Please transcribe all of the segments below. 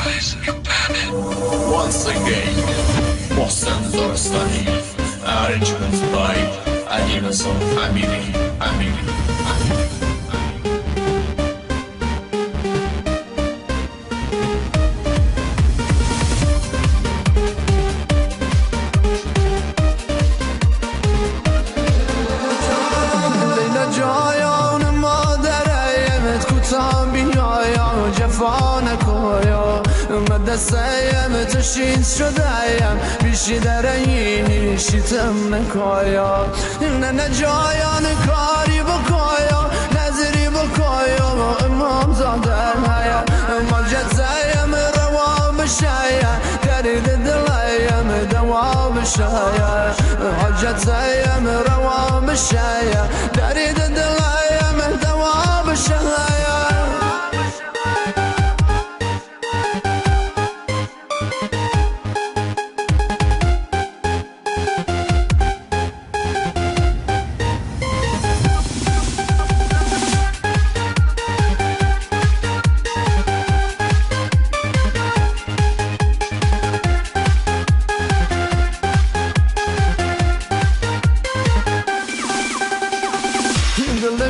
Once again محسن زارستانی arrangement by علیرضا امیری جفا نکویا مدرسه تشید شدهیم بیشی درینی شیتم نکویا نه جایان کاری بکویا نظری بکویا امام زاده هیا مجد زیم روا بشایا درد دلیم دوا بشایا حجت زیم روا بشایا درد دلیم دوا بشایا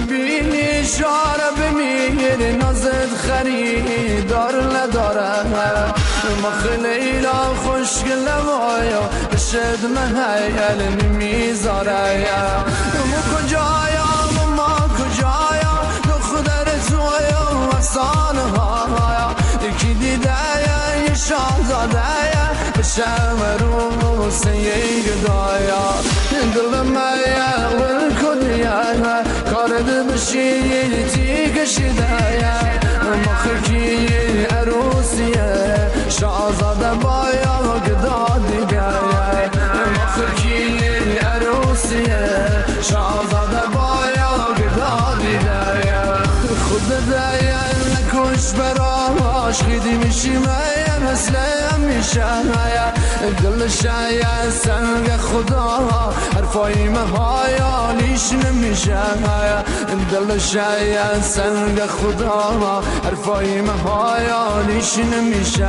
بینی شاره بمیری نازد خریدار نداره ما خلیلا خوشگل وایا بشد مهیل نمیذاره ما کجایا ما کجایا دختر تویا افسانه ها یکی دیده یه شاهزاده بشم رو سیه گدایا دل میا ولکدیا کارد بشی تی کشیده مخکی عروسیه شاهزاده بایا گدا دیگه مخکی عروسیه شاهزاده بایا گدا دیگه خود دایا نکش براش خیدی میشی میا مثل میشه دل شاید سنگ خدا حرفای مهایا لیش نمیشه دل شاید سنگ خدا حرفای مهایا لیش نمیشه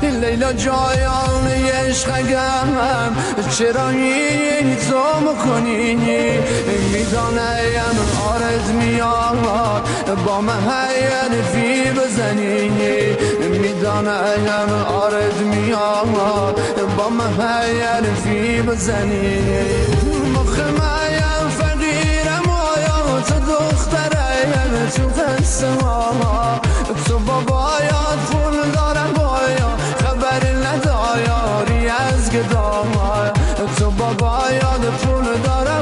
لیلا جایان عشقم چرا این تو میکنی میدانم آرد میاد با مهین فی بزنی میدانم آرد میاد با مهین فی بزنی مخمایم فقیرم آیا تو دخترم تو قصه ماما تو بابایات پول دارم بایا خبر ندایاری از گداما تو بابایات پول دارم